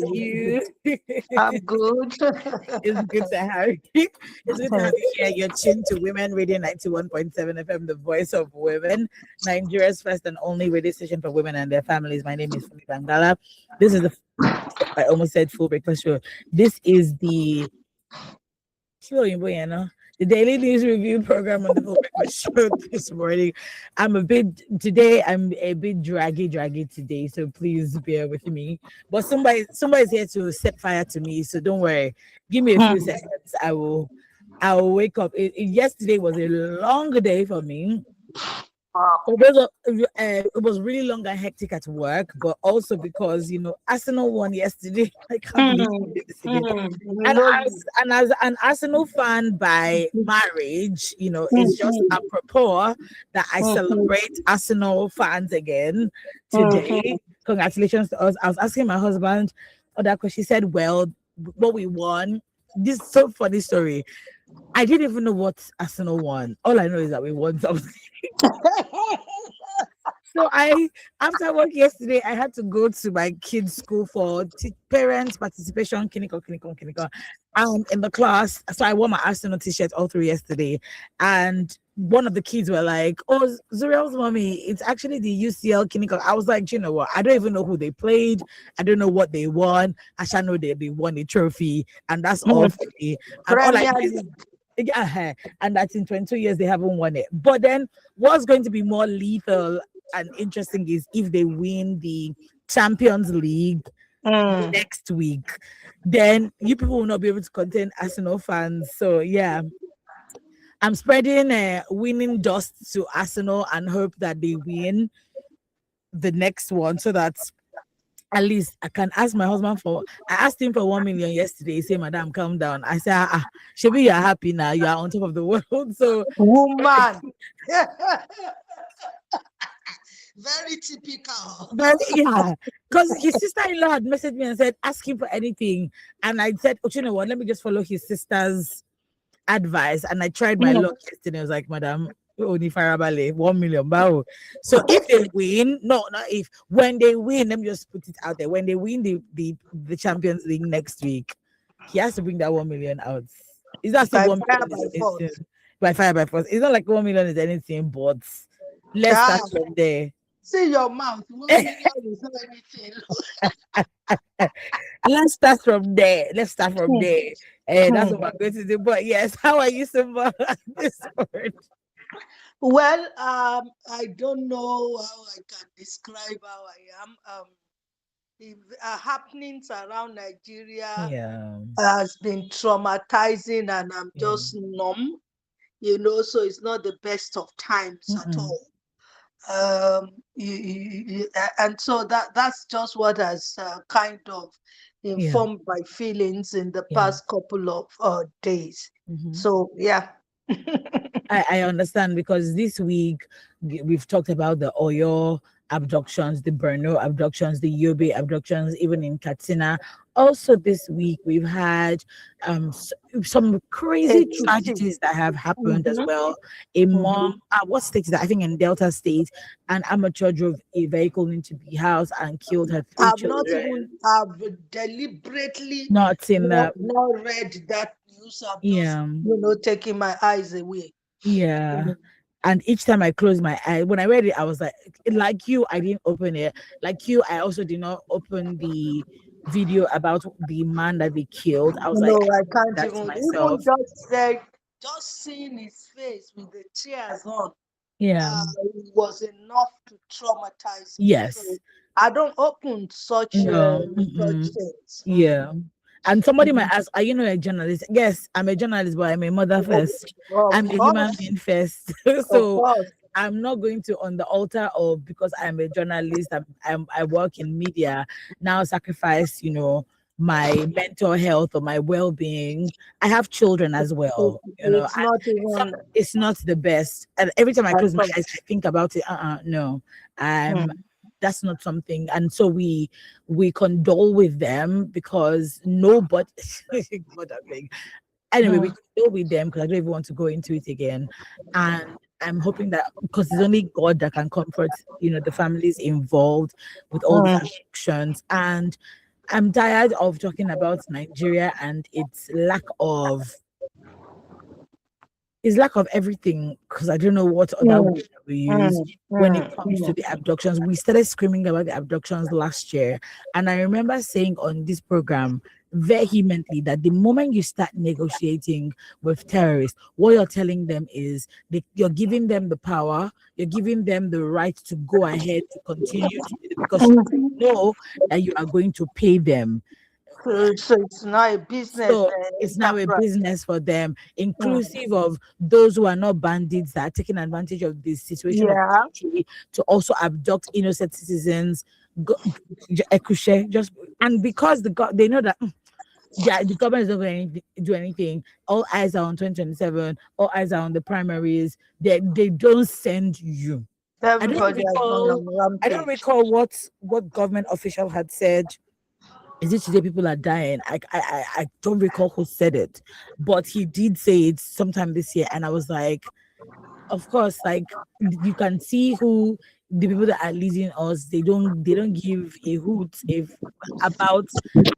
are you? I'm good. It's good to have you. It's good to have you here. You're tuned to Women Radio 91.7 FM, the voice of women, Nigeria's first and only radio station for women and their families. My name is Fumi Bangala. This is I almost said full breakfast show. This is the the daily news review program on the full breakfast show this morning. I'm a bit draggy today, so please bear with me. But somebody's here to set fire to me, so don't worry. Give me a few seconds. I will wake up. Yesterday was a long day for me. It was really long and hectic at work, but also because Arsenal won yesterday. I can't believe this again. And as an Arsenal fan by marriage, it's just apropos that I celebrate Arsenal fans again today. Congratulations to us. I was asking my husband that because she said, "Well, what we won." This is so funny story. I didn't even know what Arsenal won. All I know is that we won something. So after work yesterday, I had to go to my kids' school for parents participation, clinical. And in the class, so I wore my Arsenal t-shirt all through yesterday. And one of the kids were like, "Oh, Zuriel's mommy, it's actually the UCL clinical." I was like, you know what? I don't even know who they played. I don't know what they won. I shall know they won a trophy, and that's all for me. And all I and that's in 22 years they haven't won it. But then what's going to be more lethal and interesting is if they win the Champions League next week, then you people will not be able to contain Arsenal fans. So yeah, I'm spreading winning dust to Arsenal and hope that they win the next one so that at least I can ask my husband for. I asked him for 1 million yesterday. He said, "Madam, calm down." I said, "Shebi, you're happy now. You are on top of the world." So, woman. Very typical. But yeah, because his sister-in-law had messaged me and said, "Ask him for anything," and I said, "Oh, you know what? Let me just follow his sister's advice." And I tried my luck yesterday. I was like, "Madam, only Farabale, 1 million bow." So if they win, not if, when they win, let me just put it out there. When they win the Champions League next week, he has to bring that 1 million out. Is that still 1 million? By fire by force. It's not like 1 million is anything, but let's start from there. See your mouth. 1 million is not anything. Let's start from there. That's what we're going to do. But yes, how are you, Simba, this morning? Well, I don't know how I can describe how I am. The happenings around Nigeria has been traumatizing, and I'm just numb, so it's not the best of times at all. And so that's just what has kind of informed my feelings in the past couple of days. So yeah. I understand, because this week we've talked about the Oyo abductions, the Borno abductions, the Yobe abductions, even in Katsina. Also this week we've had some crazy tragedies that have happened as well. A mom, what state is that? I think in Delta State, an amateur drove a vehicle into the house and killed her 3 children. I've deliberately not read that news. I'm just, taking my eyes away. Yeah. And each time I closed my eye, when I read it, I was like you, I didn't open it. Like you, I also did not open the video about the man that they killed. I was I can't even just seeing his face with the tears on. It was enough to traumatize me. Yes. So I don't open such things. Yeah. And somebody might ask, "Are you a journalist?" Yes, I'm a journalist, but I'm a mother first. I'm a human being first. So I'm not going to, on the altar of, because I'm a journalist, I work in media, now sacrifice, my mental health or my well-being. I have children as well. It's not the best. And every time I close my eyes, I think about it. No, that's not something. And so we condole with them, because nobody anyway, we condole with them, because I don't even want to go into it again. And I'm hoping that, because it's only God that can comfort the families involved with all these actions. And I'm tired of talking about Nigeria and its lack of everything, because I don't know what other Mm, word we use mm, when it mm, comes to mm. the abductions. We started screaming about the abductions last year, and I remember saying on this program vehemently that the moment you start negotiating with terrorists, what you're telling them is you're giving them the power, you're giving them the right to go ahead to continue to do it, because Mhm. you know that you are going to pay them. So it's not a business So it's now a enterprise. business for them, Mm. inclusive of those who are not bandits that are taking advantage of the situation of the Yeah, country to also abduct innocent citizens. Go, just and because they know that the government is not going to do anything. All eyes are on 2027. All eyes are on the primaries. They don't send you. I don't everybody has gone recall. on I don't rampage. recall what government official had said. Is it today people are dying? I don't recall who said it, but he did say it sometime this year, and I was like, of course, like you can see who the people that are leading us, they don't give a hoot if about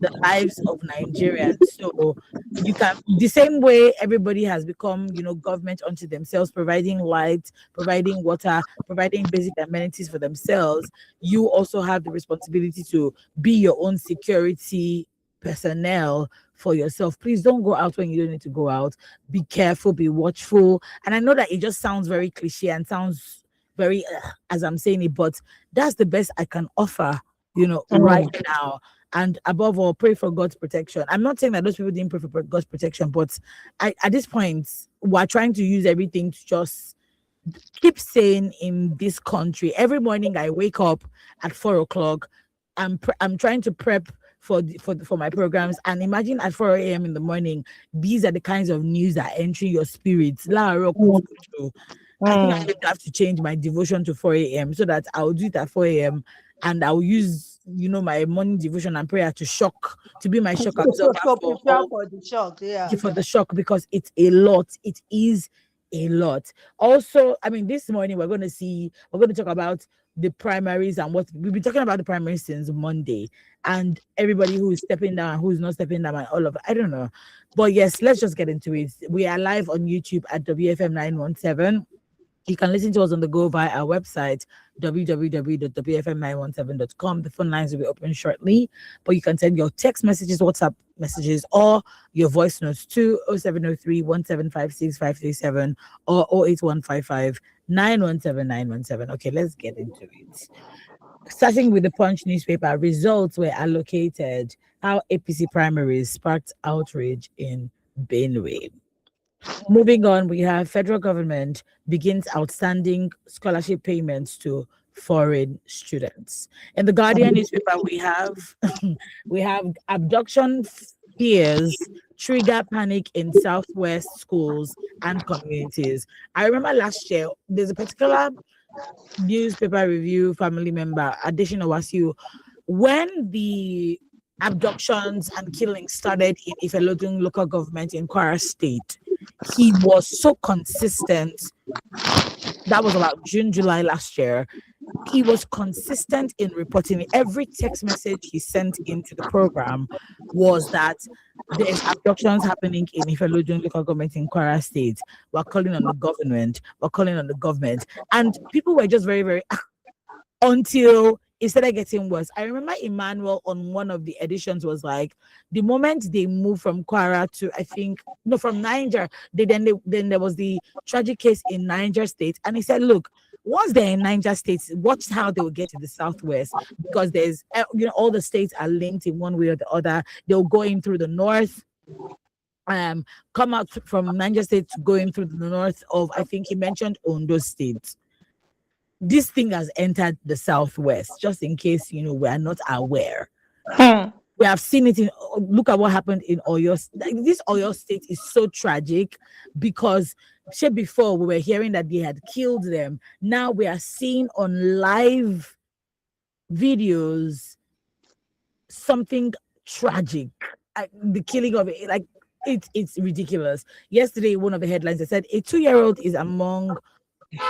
the lives of Nigerians. So you can, the same way everybody has become, government unto themselves, providing light, providing water, providing basic amenities for themselves. You also have the responsibility to be your own security personnel for yourself. Please don't go out when you don't need to go out. Be careful, be watchful. And I know that it just sounds very cliche and sounds very as I'm saying it, but that's the best I can offer, right Mm. now. And above all, pray for God's protection. I'm not saying that those people didn't pray for God's protection, but at this point, we're trying to use everything to just keep saying in this country. Every morning I wake up at 4 o'clock. I'm trying to prep for my programs, and imagine at 4 a.m. in the morning, these are the kinds of news that are entering your spirits. Mm. I think I'm Mm. going to have to change my devotion to 4 a.m. so that I'll do it at 4 a.m. and I'll use my morning devotion and prayer to be my shock absorber So for prepare for the shock. Yeah. the shock, because it's a lot. It is a lot. Also, I mean, this morning we're going to talk about the primaries, and what we've been talking about the primaries since Monday, and everybody who is stepping down and who's not stepping down and all of it. I don't know. But yes, let's just get into it. We are live on YouTube at WFM 917. You can listen to us on the go via our website, www.wfm917.com. The phone lines will be open shortly, but you can send your text messages, WhatsApp messages, or your voice notes to 0703 1756537 or 08155 917 Okay, let's get into it. Starting with the Punch newspaper, results were allocated. How APC primaries sparked outrage in Benue. Moving on, we have federal government begins outstanding scholarship payments to foreign students. In the Guardian newspaper, we have abduction fears trigger panic in southwest schools and communities. I remember last year there's a particular newspaper review family member, Addition Owasiu, when the abductions and killings started in Ifelodun local government in Kwara State. He was so consistent. That was about June, July last year. He was consistent in reporting it. Every text message he sent into the program was that there's abductions happening in Ifelodun local government in Kwara State. We're calling on the government. We're calling on the government. And people were just very, very until it started getting worse. I remember Emmanuel on one of the editions was like, the moment they moved from Kwara to, I think, no, from Niger, then there was the tragic case in Niger State, and he said, look, once they're in Niger State, watch how they will get to the southwest, because there's all the states are linked in one way or the other. They'll go in through the north, come out from Niger State to going through the north of, I think he mentioned Ondo State. This thing has entered the southwest, just in case we are not aware. Hmm. We have seen it in, look at what happened in Oyo. This Oyo State is so tragic, because before we were hearing that they had killed them. Now we are seeing on live videos something tragic. The killing of it, like it's ridiculous. Yesterday, one of the headlines, they said a 2-year-old is among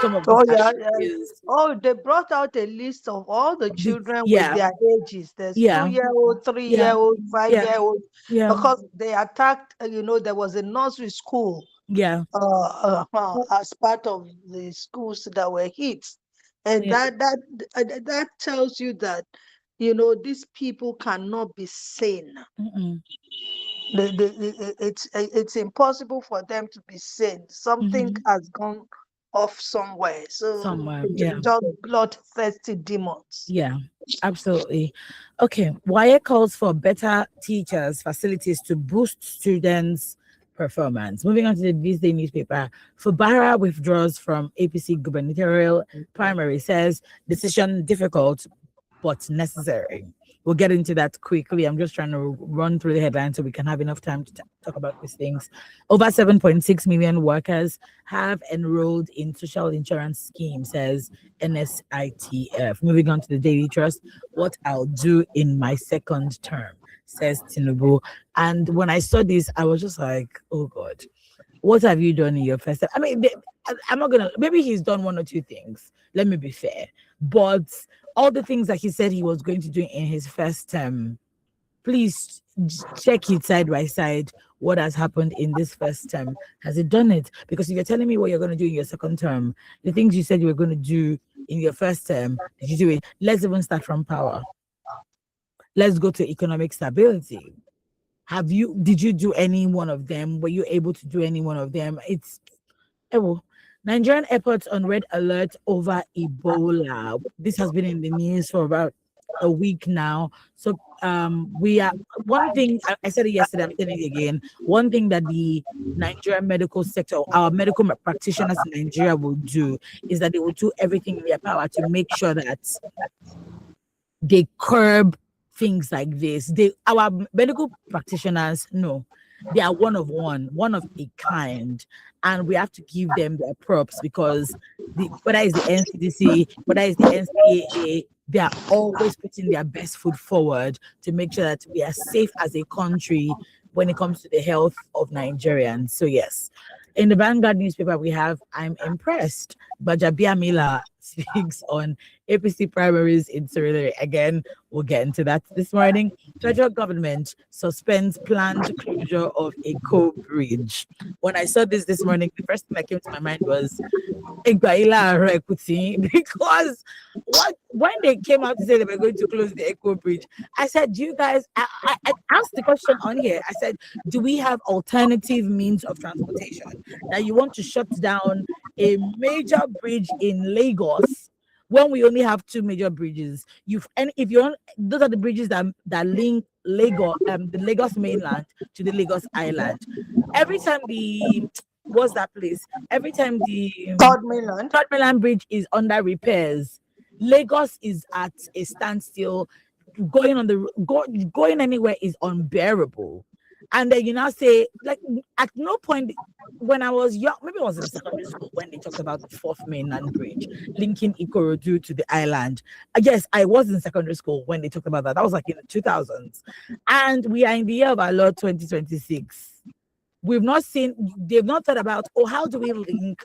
some of these Oh yeah, yeah. activities. Oh, they brought out a list of all the children with Yeah, their ages. There's yeah, 2-year-old, yeah, 3-year-old, yeah, 5-year-old, yeah, because they attacked. There was a nursery school yeah, as part of the schools that were hit, and yeah. that tells you that these people cannot be sane. Mm-mm. It's impossible for them to be sane. Something Mm-hmm. has gone off somewhere. So Somewhere, it's yeah. just bloodthirsty demons. Yeah, absolutely. Okay, WIRE calls for better teachers, facilities to boost students' performance. Moving on to the Weekday newspaper, Fubara withdraws from APC gubernatorial primary, says decision difficult but necessary. We'll get into that quickly. I'm just trying to run through the headlines so we can have enough time to talk about these things. Over 7.6 million workers have enrolled in social insurance scheme, says NSITF. Moving on to the Daily Trust, what I'll do in my second term, says Tinubu. And when I saw this, I was just like, oh God, what have you done in your first term? I mean, I'm not gonna, maybe he's done one or two things. Let me be fair. But all the things that he said he was going to do in his first term, please check it side by side. What has happened in this first term? Has it done it? Because if you're telling me what you're going to do in your second term, the things you said you were going to do in your first term, did you do it? Let's even start from power. Let's go to economic stability. Did you do any one of them? Were you able to do any one of them? Oh, Nigerian airports on red alert over Ebola. This has been in the news for about a week now. So we are one thing I said it yesterday, I'm saying it again. One thing that the Nigerian medical sector, our medical practitioners in Nigeria will do is that they will do everything in their power to make sure that they curb things like this. Our medical practitioners, no, they are one of a kind, and we have to give them their props because whether it's the NCDC, whether it's the NCAA, they are always putting their best foot forward to make sure that we are safe as a country when it comes to the health of Nigerians. So yes, in the Vanguard newspaper, we have I'm impressed. Bajabia Mila speaks on APC primaries in Surrey. Again, we'll get into that this morning. Federal government suspends planned closure of Eco Bridge. When I saw this morning, the first thing that came to my mind was Egbaila Equity, because when they came out to say they were going to close the Eco Bridge, I said, "Do you guys?" I asked the question on here. I said, "Do we have alternative means of transportation that you want to shut down a major bridge in Lagos?" When we only have two major bridges, and if you're on, those are the bridges that link Lagos, the Lagos mainland to the Lagos Island. Every time what's that place? Every time the Third mainland. Third Mainland Bridge is under repairs, Lagos is at a standstill. Going anywhere is unbearable. And then you now say, like, at no point when I was young, maybe I was in secondary school when they talked about the fourth mainland bridge linking Ikorodu to the island. Yes, I was in secondary school when they talked about that. That was like in the 2000s. And we are in the year of our Lord 2026. They've not thought about, oh, how do we link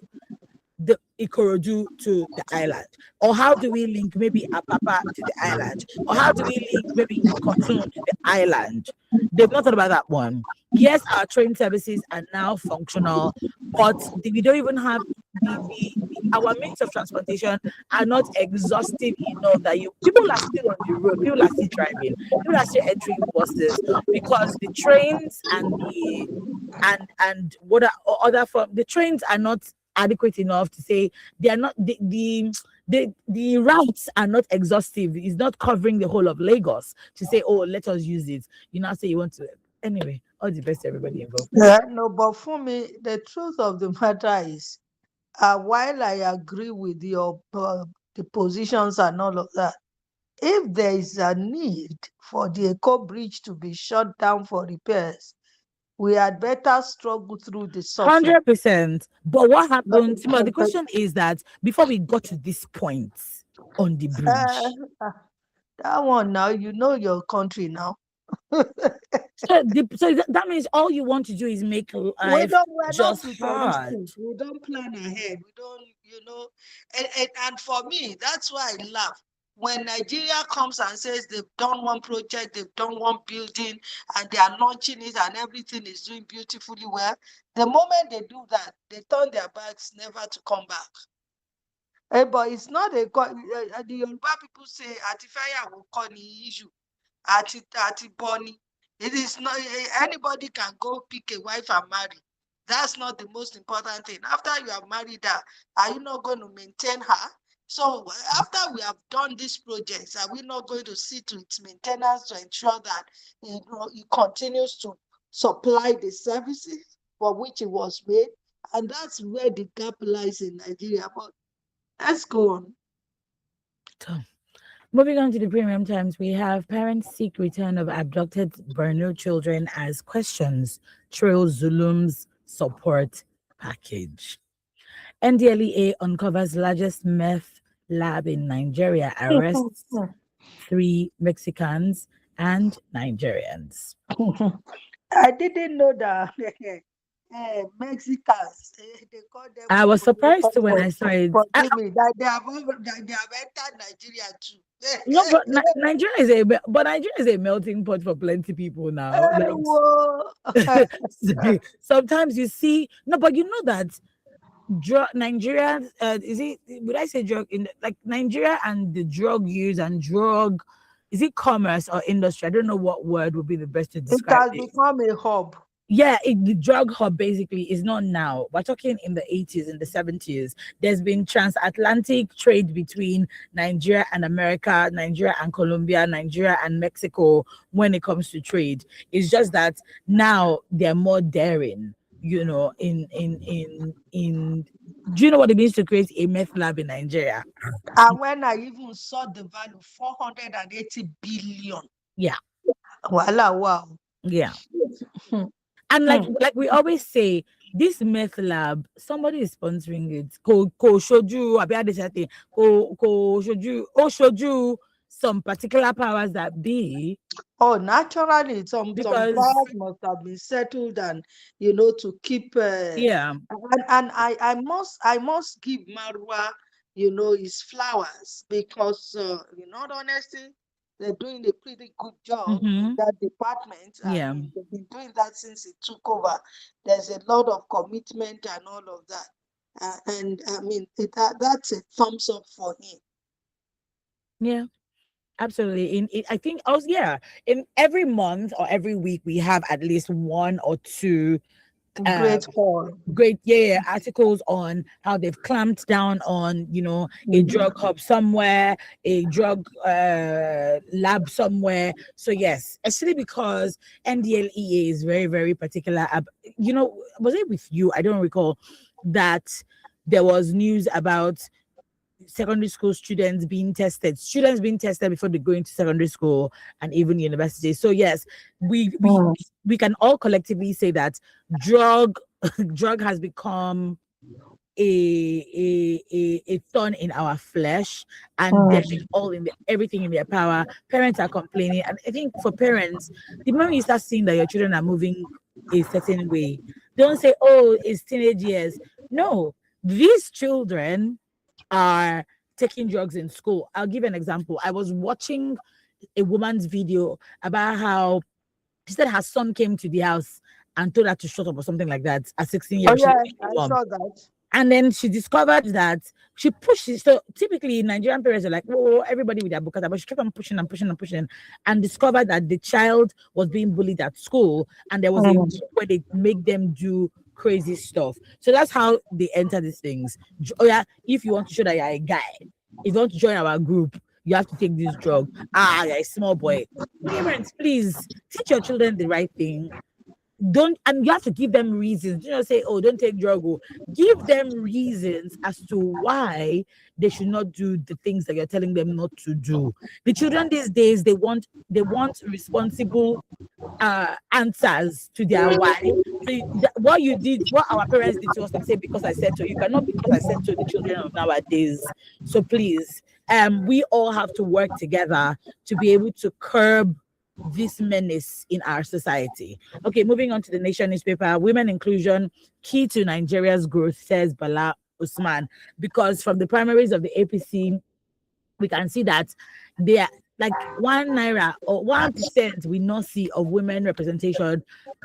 the Ikorodu to the island? Or how do we link maybe Apapa to the island? Or how do we link maybe Ikotun to the island? They've not thought about that one. Yes, our train services are now functional, but we don't even have our means of transportation are not exhaustive enough that people are still on the road, people are still driving, people are still entering buses because the trains and what are other form the trains are not adequate enough to say they are not the routes are not exhaustive. It's not covering the whole of Lagos to say, oh, let us use it. You now say you want to anyway. All the best to everybody involved. Yeah, no, but for me, the truth of the matter is, while I agree with your the positions and all of that, if there is a need for the Eco Bridge to be shut down for repairs, we had better struggle through the suffering. 100%. But what happened? Well, the But, question is that before we got to this point on the bridge, that one now, you know your country now. so that means all you want to do is make life We're not just hard. futuristic. We don't plan ahead. We don't, And for me, that's why I laugh. When Nigeria comes and says they've done one project, they've done one building, and they are launching it, and everything is doing beautifully well, the moment they do that, they turn their backs, never to come back. But it's not the Yoruba people say, Atifaya will call the issue, Ati Bonnie. It is not, anybody can go pick a wife and marry. That's not the most important thing. After you have married her, are you not going to maintain her? So after we have done these projects, are we not going to see to its maintenance to ensure that it continues to supply the services for which it was made? And that's where the gap lies in Nigeria. But let's go on. So, moving on to the premium times, we have parents seek return of abducted Borno children as questions trail Zulum's support package. NDLEA uncovers largest meth lab in Nigeria, arrests 3 Mexicans and Nigerians. I didn't know that Mexicans, they call them. I was surprised when I saw it. That they have entered Nigeria too. No, but Nigeria is a melting pot for plenty people now. Like, sometimes you see but you know that Nigeria would I say drug in like Nigeria and the drug use and drug, is it commerce or industry? I don't know what word would be the best to describe it. Has become a hub. Yeah, the drug hub basically is not now. We're talking in the 80s, in the 70s. There's been transatlantic trade between Nigeria and America, Nigeria and Colombia, Nigeria and Mexico when it comes to trade. It's just that now they're more daring, you know, in do you know what it means to create a meth lab in Nigeria? And when I even saw the value, 480 billion. Yeah. Wow. Yeah. And like we always say, this meth lab, somebody is sponsoring it. Showed you some particular powers that be. Oh, naturally, some powers must have been settled and to keep. Yeah. And I must give Marwa, his flowers, because in all honesty, they're doing a pretty good job in that department. Yeah. They've been doing that since it took over. There's a lot of commitment and all of that. And I mean, that's a thumbs up for him. Yeah, absolutely. I think also, in every month or every week, we have at least one or two great articles on how they've clamped down on a drug hub somewhere, a drug lab somewhere. So yes, especially because NDLEA is very, very particular. Was it with you? I don't recall that there was news about secondary school students being tested before they go into secondary school and even university. So yes, we can all collectively say that drug has become a thorn in our flesh, and they're everything in their power. Parents are complaining, and I think for parents, the moment you start seeing that your children are moving a certain way, don't say, oh, it's teenage years. No, these children are taking drugs in school. I'll give an example. I was watching a woman's video about how she said her son came to the house and told her to shut up or something like that at 16 years. Oh, yeah, I saw that. And then she discovered that she pushed. So typically Nigerian parents are like, oh, everybody with their bukata, but she kept on pushing and discovered that the child was being bullied at school, and there was a group where they make them do crazy stuff. So that's how they enter these things. Oh yeah, if you want to show that you're a guy, if you want to join our group, you have to take this drug. You're a small boy. Parents, please teach your children the right thing. And you have to give them reasons. Say, oh, don't take drug. Give them reasons as to why they should not do the things that you're telling them not to do. The children these days, they want responsible answers to their why. So what our parents did to us, and say, because I said so. You cannot, because I said so, the children of nowadays. So please, we all have to work together to be able to curb this menace in our society. Okay, moving on to the Nation newspaper. Women inclusion key to Nigeria's growth, says Bala Usman, because from the primaries of the APC, we can see that they are like 1 naira or 1% we not see of women representation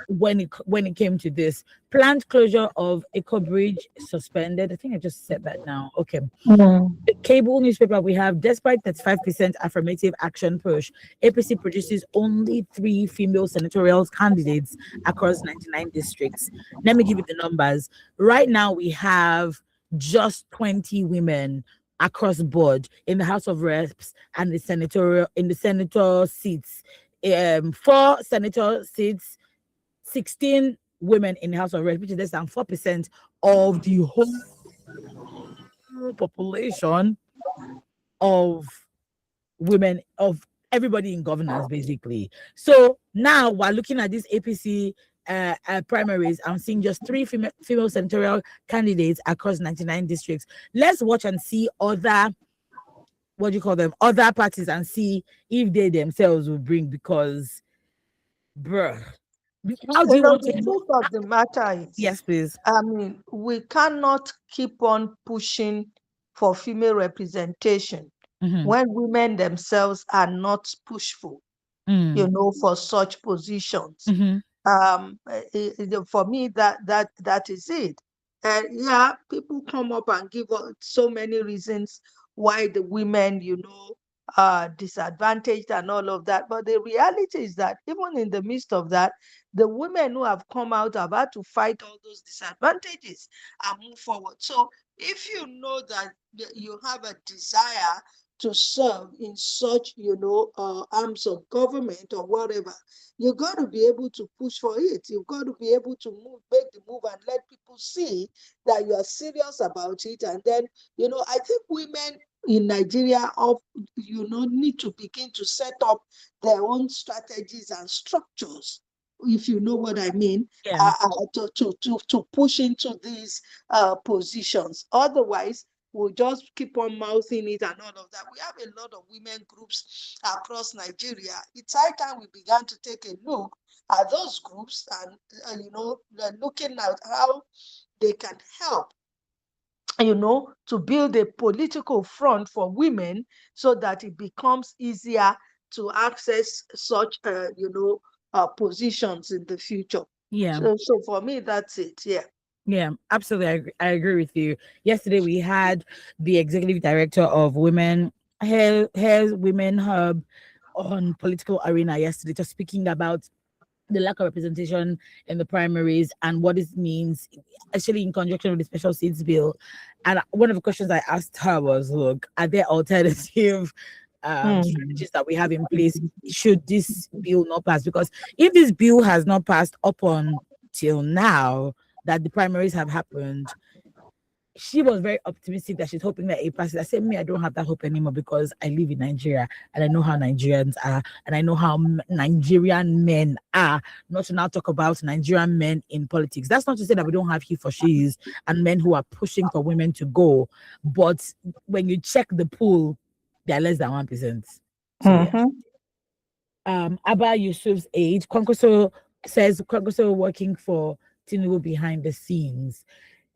when it came to this. Planned closure of Eco Bridge suspended. I think I just said that now. Okay. Mm. The cable newspaper we have, despite 35% affirmative action push, APC produces only 3 female senatorial candidates across 99 districts. Let me give you the numbers. Right now, we have just 20 women across board in the House of Reps and the senator seats. 4 senator seats, 16 women in the House of Reps, which is less than 4% of the whole population of women, of everybody in governance, basically. So now we're looking at this APC primaries. I'm seeing just 3 female senatorial candidates across 99 districts. Let's watch and see other, what do you call them, other parties, and see if they themselves will bring, because bruh, how do you want The to know? truth of the matter is, Yes, please. I mean, we cannot keep on pushing for female representation Mm-hmm. when women themselves are not pushful, Mm. for such positions. Mm-hmm. For me, that is it. Yeah, people come up and give us so many reasons why the women, are disadvantaged and all of that. But the reality is that even in the midst of that, the women who have come out have had to fight all those disadvantages and move forward. So if you know that you have a desire to serve in such, arms of government or whatever, you got to be able to push for it. You've got to be able to make the move and let people see that you are serious about it. And then, I think women in Nigeria need to begin to set up their own strategies and structures, if you know what I mean, Yeah. to push into these positions. Otherwise, we'll just keep on mouthing it and all of that. We have a lot of women groups across Nigeria. It's high time we began to take a look at those groups and, looking at how they can help, to build a political front for women so that it becomes easier to access such, positions in the future. Yeah. So for me, that's it. Yeah. Yeah, absolutely. I agree with you. Yesterday, we had the executive director of Hair Women Hub on Political Arena yesterday, just speaking about the lack of representation in the primaries and what it means, actually in conjunction with the special seats bill. And one of the questions I asked her was, look, are there alternative strategies that we have in place should this bill not pass? Because if this bill has not passed up until now, that the primaries have happened, she was very optimistic that she's hoping that it passes. I said, me, I don't have that hope anymore, because I live in Nigeria and I know how Nigerians are, and I know how Nigerian men are. Not to now talk about Nigerian men in politics. That's not to say that we don't have he for she's and men who are pushing for women to go, but when you check the pool, they're less than 1%. So yeah. Abba Yusuf's age, Kwankwaso says Kwankwaso working for Tinubu behind the scenes.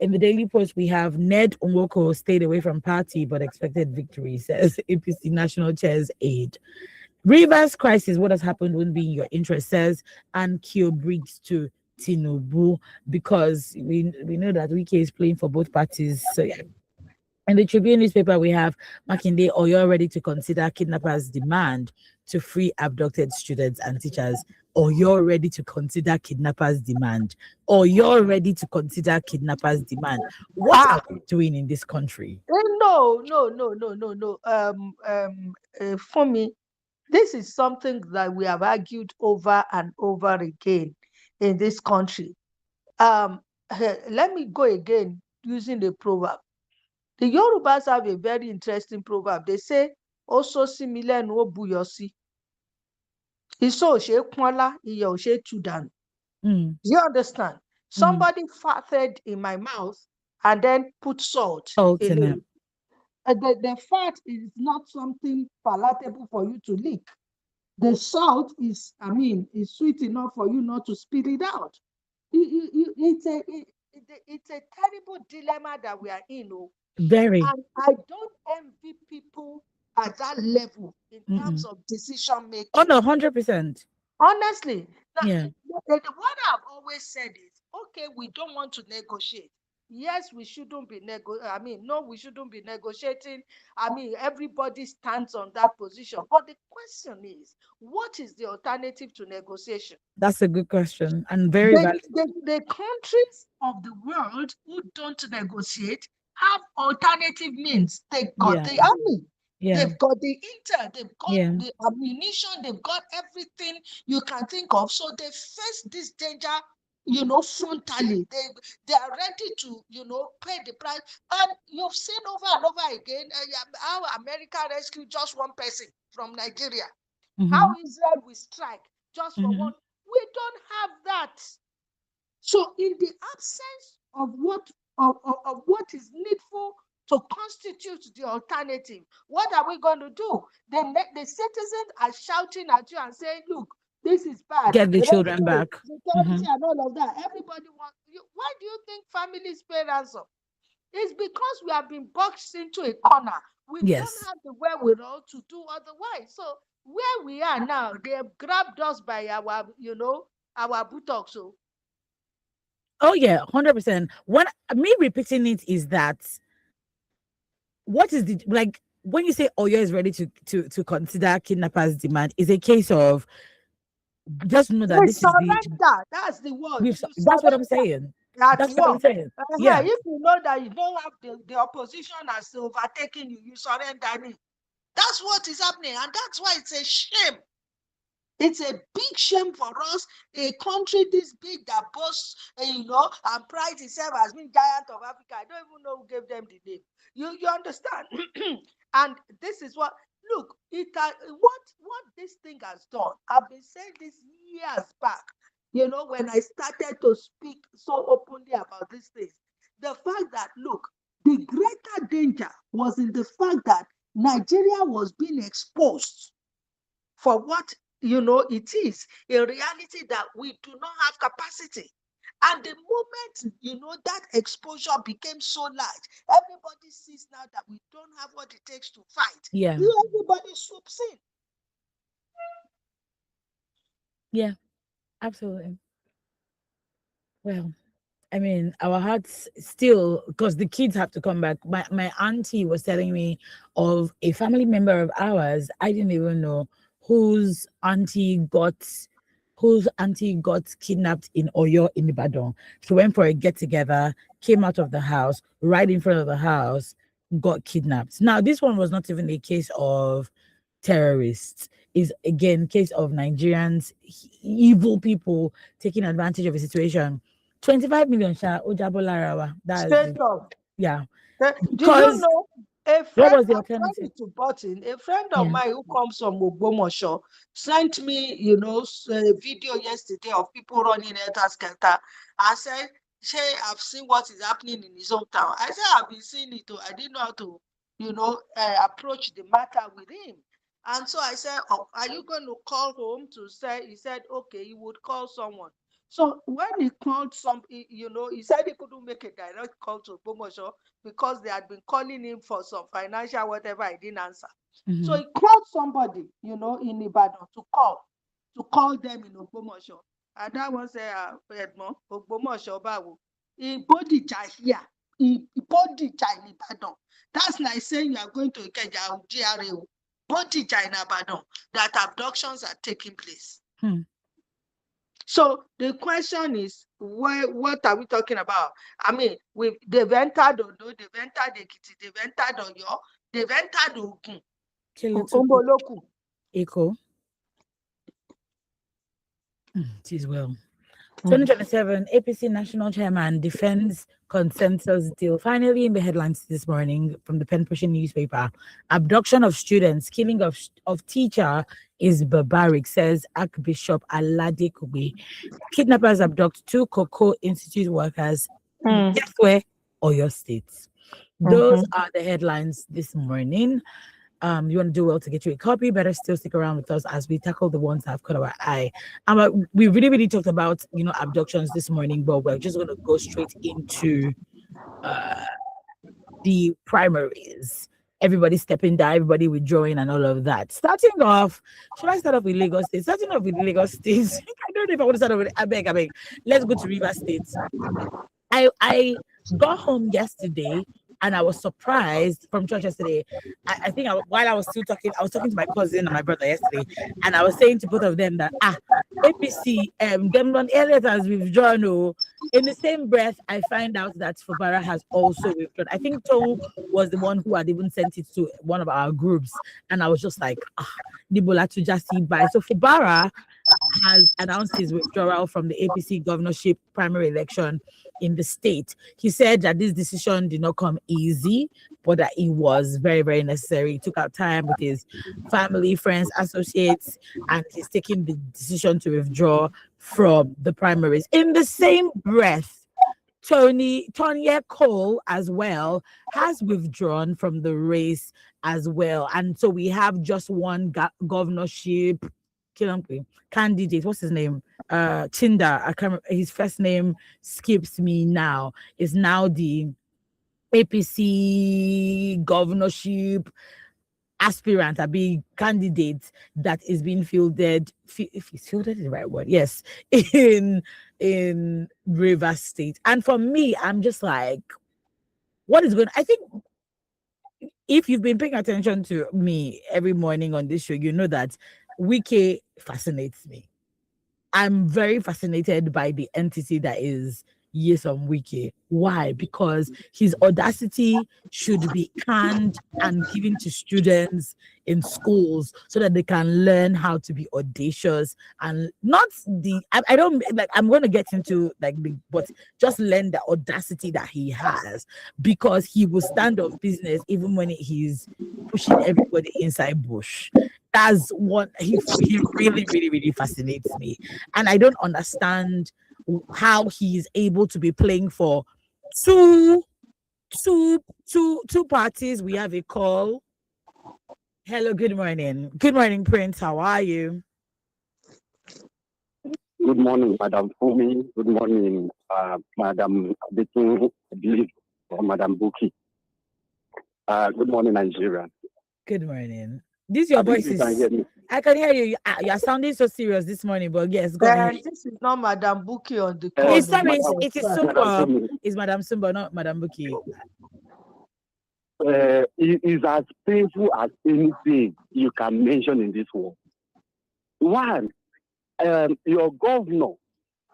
In the Daily Post, we have Ned Nwoko stayed away from party but expected victory, says APC National Chair's aide. Rivers crisis, what has happened wouldn't be in your interest, says and Kyo brings to Tinubu, because we know that Wike is playing for both parties. So yeah. In the Tribune newspaper, we have Makinde, or you're ready to consider kidnappers' demand to free abducted students and teachers, or you're ready to consider kidnappers' demand, or you're ready to consider kidnappers' demand. What are we doing in this country? No. For me, this is something that we have argued over and over again in this country. Let me go again using the proverb. The Yorubas have a very interesting proverb. They say, "Oso simile no buyosi." Iso oshe kwala, iya oshe chudan. Do you understand? Somebody farted in my mouth and then put salt in it. The fat is not something palatable for you to lick. The salt is sweet enough for you not to spit it out. it's a terrible dilemma that we are in. Oh. Very. And I don't envy people at that level in terms Mm-mm. of decision making. Oh no, 100%. Honestly, now, Yeah. what I've always said is, okay, we don't want to negotiate. Yes, we shouldn't be no, we shouldn't be negotiating. Everybody stands on that position. But the question is, what is the alternative to negotiation? That's a good question and very The, valid. the countries of the world who don't negotiate have alternative means. They've got Yeah. the army, Yeah. they've got the intel, they've got Yeah. the ammunition, they've got everything you can think of. So they face this danger, frontally. They are ready to, pay the price. And you've seen over and over again how America rescued just one person from Nigeria. How Israel will strike just for one. We don't have that. So, in the absence of what is needful to constitute the alternative, what are we going to do? The citizens are shouting at you and saying, "Look, this is bad. Get the children Rescue, back. security, and all of that." Everybody wants. Why do you think families pay ransom? It's because we have been boxed into a corner. We Yes. don't have the wherewithal to do otherwise. So where we are now, they have grabbed us by our buttocks. So Oh yeah, 100%. What me repeating it is that what is the like when you say Oyo is ready to consider kidnappers' demand, is a case of just know that we this is the surrender. That's the word. You that's what I'm surrender saying. at That's what I'm war. saying. Yeah. If you know that you don't have the opposition has overtaken you, you surrender. That's what is happening, and that's why it's a shame. It's a big shame for us, a country this big that boasts, and prides itself as being giant of Africa. I don't even know who gave them the name. You understand? And this is what look. What this thing has done. I've been saying this years back. When I started to speak so openly about these things, the fact that look, the greater danger was in the fact that Nigeria was being exposed for what it is a reality that we do not have capacity. And the moment that exposure became so large, everybody sees now that we don't have what it takes to fight. Yeah. Everybody swoops in. Yeah, absolutely. Well, I mean, our hearts still, because the kids have to come back. My auntie was telling me of a family member of ours. I didn't even know whose auntie got kidnapped in Oyo in Ibadan. She went for a get together, came out of the house, right in front of the house, got kidnapped. Now, this one was not even a case of terrorists. Is again case of Nigerians, evil people taking advantage of a situation. 25 million sha Ojabolarawa. That's yeah. Do you Because know a what friend? was the I'm alternative? sorry to butt in. A friend of Yeah. mine who comes from Ogbomosho sent me, a video yesterday of people running helter-skelter. I said, "Shay, I've seen what is happening in his hometown." I said, "I've been seeing it too. I didn't know how to, approach the matter with him." And so I said, "Oh, are you going to call home to say?" He said, "Okay, he would call someone." So when he called he said he couldn't make a direct call to Ogbomosho because they had been calling him for some financial whatever. I didn't answer. So he called somebody, in Ibadan to call them in Ogbomosho. And that was Edmond, Ogbomosho Bawo. In Bodija here, in Bodija in Ibadan. That's like saying you are going to Ikeja or GRA, Bodija in Ibadan, that abductions are taking place. So the question is, what are we talking about? I mean, they've entered Ondo, they've entered Ekiti, they've entered Oyo, they've entered Ogun, Omboloku. Echo. It is well. 2027 APC National Chairman defends consensus deal. Finally, in the headlines this morning from the Pen Pushing newspaper, abduction of students, killing of teacher is barbaric, says Archbishop Alade Kugbe. Kidnappers abduct 2 Cocoa Institute workers. Guess where? Oyo State. Those are the headlines this morning. you want to do well to get you a copy, better still stick around with us as we tackle the ones that have caught our eye. We really talked about, abductions this morning, but we're just going to go straight into the primaries. Everybody stepping down, everybody withdrawing, and all of that. Starting off, should I start off with Lagos State? Starting off with Lagos State. I don't know if I want to start off with. I beg. Let's go to Rivers State. I got home yesterday and I was surprised from church yesterday. I think while I was still talking, I was talking to my cousin and my brother yesterday, and I was saying to both of them that APC them on earlier has withdrawn. Oh, in the same breath, I find out that Fubara has also withdrawn. I think Toe was the one who had even sent it to one of our groups, and I was just like, Nibola to just see by. So Fubara has announced his withdrawal from the APC governorship primary election in the state. He said that this decision did not come easy, but that it was very, very necessary. He took out time with his family, friends, associates, and he's taking the decision to withdraw from the primaries. In the same breath, Tonya Cole as well has withdrawn from the race as well. And so we have just one governorship candidate. What's his name? Chinda. I can't remember. His first name skips me now. Is now the APC governorship aspirant, a big candidate that is being fielded. If he's fielded is the right word, yes, in Rivers State. And for me, I'm just like, what is going? I think if you've been paying attention to me every morning on this show, you know that Wike fascinates me. I'm very fascinated by the entity that is Nyesom Wike. Why? Because his audacity should be canned and given to students in schools so that they can learn how to be audacious and not I don't like, I'm going to get into but just learn the audacity that he has, because he will stand on business even when he's pushing everybody inside bush. That's what he really fascinates me. And I don't understand how he is able to be playing for two parties. We have a call. Hello, good morning. Good morning, Prince. How are you? Good morning, Madam Fumi. Good morning, Madam Biting, or Madam Buki. Good morning, Nigeria. Good morning. This your voice is. I can hear you. You're sounding so serious this morning, but yes, go ahead. This is not Madam Buki on the call. It is Sumba. It's Madam Sumba, not Madam Buki. It is as painful as anything you can mention in this world. One, your governor,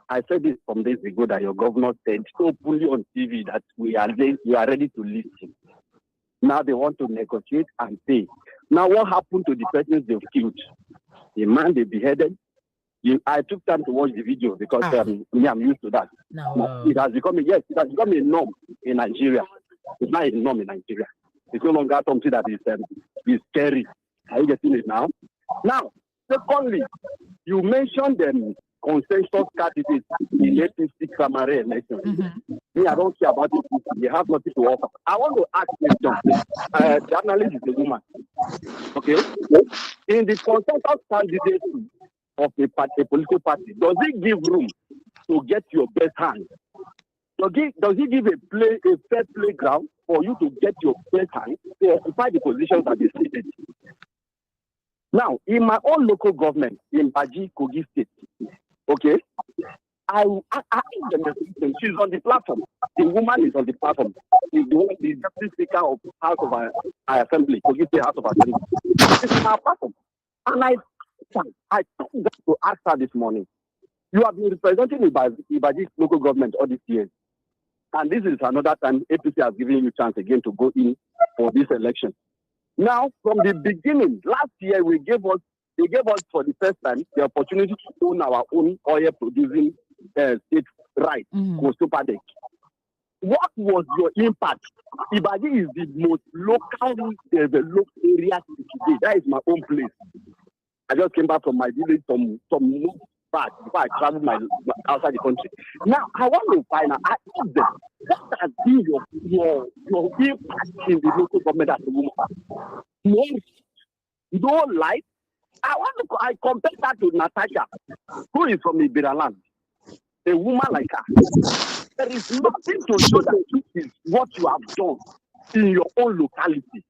I said this some days ago, that your governor said openly on TV that we are ready to listen. Now they want to negotiate and pay. Now what happened to the persons they've killed? The man they beheaded. I took time to watch the video because I'm used to that. No. It has become a norm in Nigeria. It's not a norm in Nigeria. It's no longer something that is scary. Are you getting it now? Now, secondly, you mentioned the consensus candidates in APC primary election. Mm-hmm. Me, I don't care about it. They have nothing to offer. I want to ask question. The analyst is a woman. Okay? In the consensus candidates of a political party, does it give room to get your best hand? Does it give a fair playground for you to get your best hand to occupy the positions that they stated? Now, in my own local government, in Baji, Kogi State, okay, I asked them the question. She's on the platform. The woman is on the platform. The deputy speaker of House of Assembly, Kogi State House of Assembly. This is our platform. And I told them to ask her this morning. You have been representing Ibaji local government all these years. And this is another time APC has given you a chance again to go in for this election. Now, from the beginning, last year, they gave us for the first time the opportunity to own our own oil producing state right, Kostopadek. What was your impact? Ibaji is the most locally developed area today. That is my own place. I just came back from my village some months back before I traveled outside the country. Now, I want to find out, I asked them, what has been your impact in the local government as a woman? no life. I compare that to Natasha, who is from Ibiraland, a woman like her. There is nothing to show that this is what you have done in your own locality.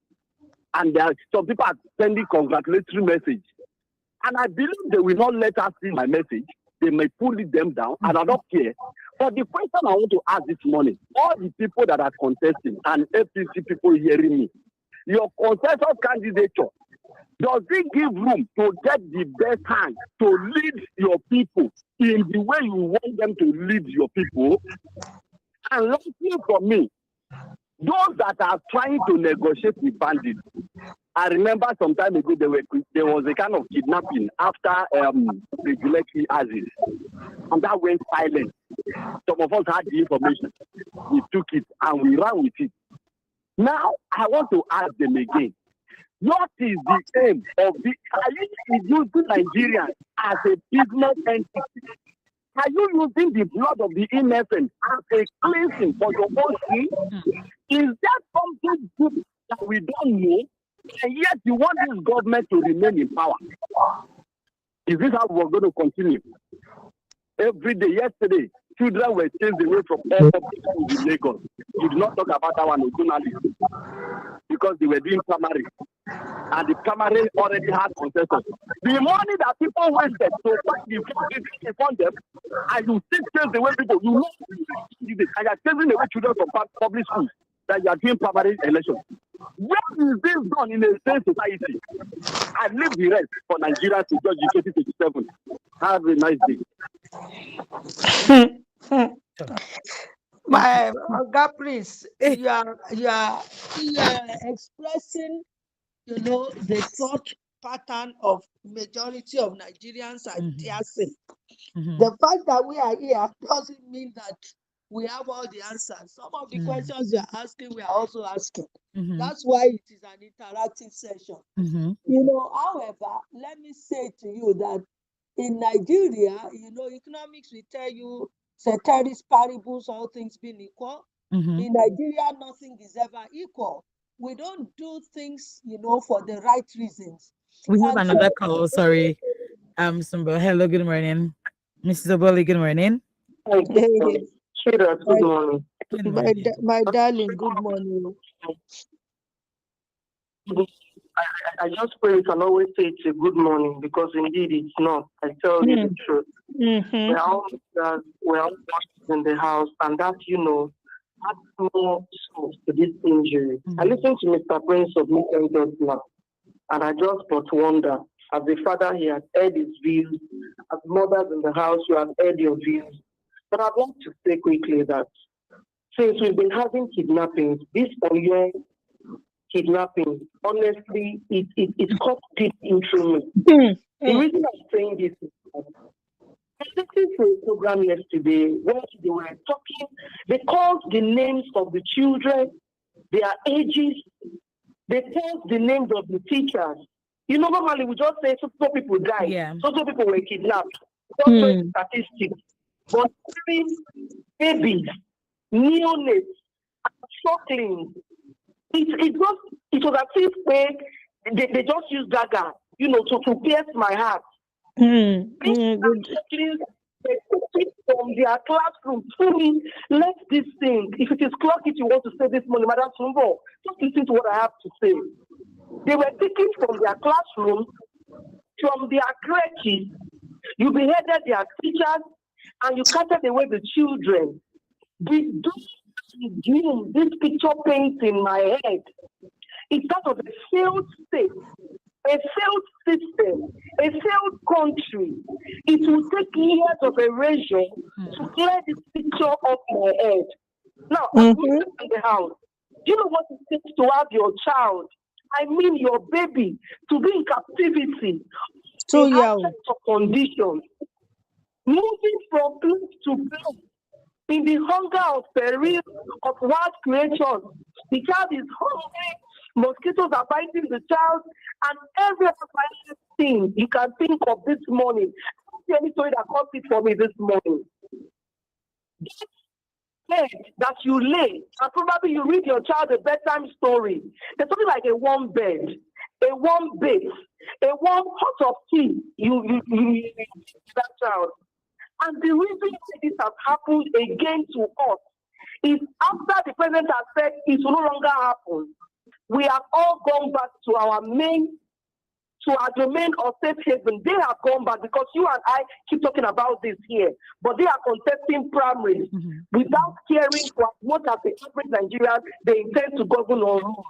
And there are some people are sending congratulatory message. And I believe they will not let us see my message. They may pull them down, and I don't care. But the question I want to ask this morning, all the people that are contesting and APC people hearing me, your consensus candidature, does it give room to get the best hand to lead your people in the way you want them to lead your people? And lastly for me, those that are trying to negotiate with bandits, I remember some time ago there was a kind of kidnapping after regulatory axis, and that went silent. Some of us had the information, we took it and we ran with it. Now I want to ask them again, what is the aim of the? Are you using Nigeria as a business entity? Are you using the blood of the innocent as a cleansing for your own sin? Is that something good that we don't know? And yet you want this government to remain in power. Is this how we're going to continue? Every day, yesterday, children were chased away from all public schools in Lagos. You do not talk about that one, journalists, because they were doing primary. And the primary already had consensus. The money that people wasted to fund them, and you still chase away people. You know, and you are chasing away children from public schools that you are doing primary elections. When is this done in a sane society? I leave the rest for Nigeria to judge in 2027. Have a nice day. My Oga Prince, you are expressing, the thought pattern of majority of Nigerians are dancing. The fact that we are here doesn't mean that we have all the answers. Some of the questions you are asking, we are also asking. That's why it is an interactive session. However, let me say to you that in Nigeria, economics will tell you ceteris paribus, all things being equal. In Nigeria, nothing is ever equal. We don't do things, for the right reasons. We have another call. Sorry. Sumbo. Hello, good morning. Mrs. Oboli, good morning. Hey. Good morning. My darling, good morning. I just pray you can always say it's a good morning, because indeed it's not. I tell you the truth. We're all in the house, and that, adds more scope to this injury. I listened to Mr. Prince of Mission just now, and I just but wonder, as a father, he has heard his views. As mothers in the house, you have heard your views. But I'd like to say quickly that since we've been having kidnappings, this Oyo kidnapping, honestly, it cut deep into me. The reason I'm saying this is that I listened to a program yesterday where they were talking, they called the names of the children, their ages, they called the names of the teachers. Normally we just say so people died, so people were kidnapped. Just statistics. But babies, neonates, sucklings, it was as if they just used dagger, to pierce my heart. They took it from their classroom. Let this thing, if it is clock it you want to say this morning, Madam Sumbo, just listen to what I have to say. They were taken from their classroom, from their crèches. You beheaded their teachers, and you carted away the children. This picture paints in my head. It's that of a failed state, a failed system, a failed country. It will take years of erasure to clear this picture off my head. Now, I'm in the house. Do you know what it takes to have your child? I mean your baby, to be in captivity. So young. Of conditions. Moving from place to place, in the hunger of peril of wild creation. The child is hungry, mosquitoes are biting the child, and every other thing you can think of this morning. I don't see any story that comes it for me this morning. This bed that you lay, and probably you read your child a bedtime story. There's something like a warm bed. a warm bath, a warm pot of tea, you that child. And the reason why this has happened again to us is after the president has said it will no longer happen, we have all gone back to our domain of safe haven. They have gone back because you and I keep talking about this here, but they are contesting primaries without caring for as much as the average Nigerian they intend to govern or rule.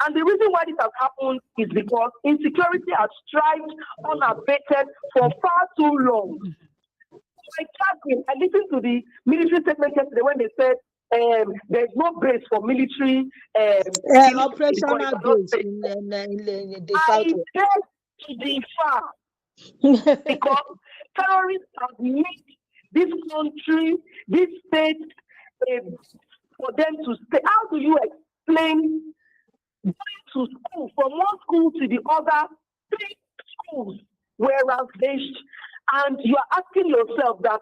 And the reason why this has happened is because insecurity has strived unabated for far too long. I listened to the military statement yesterday when they said there's no base for military operational base in the I southwest. beg to differ because terrorists have made this country, this state, for them to stay. How do you explain going to school from one school to the other, 3 schools were ravished, and you are asking yourself that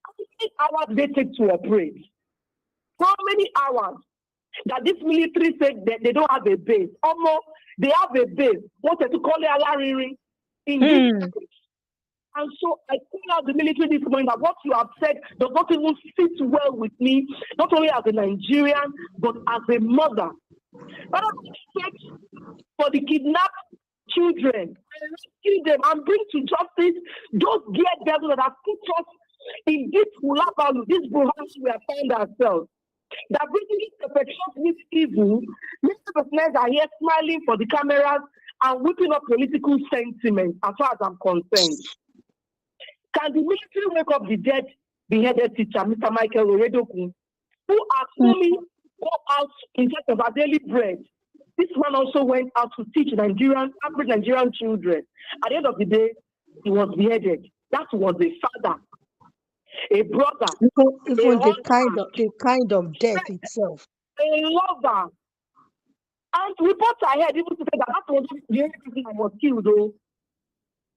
how many hours they take to operate? How many hours that this military said that they don't have a base? Almost they have a base. Wanted to call it Alariri in this place. And so I call out the military this morning that what you have said does not even fit well with me, not only as a Nigerian, but as a mother. But I expect for the kidnapped children and rescue them and bring to justice those dear devils that have put us in this hulabalu, this buhari we have found ourselves. That really perpetrates this evil. Mr. President are here smiling for the cameras and whipping up political sentiment as far as I'm concerned. Can the military wake up the dead beheaded teacher, Mr. Michael Oredokun, who actually go out in search of our daily bread? This man also went out to teach average Nigerian children. At the end of the day, he was beheaded. That was a father, a brother, even the kind of death itself, a lover. And reports I heard even to say that was the only person that was killed, though.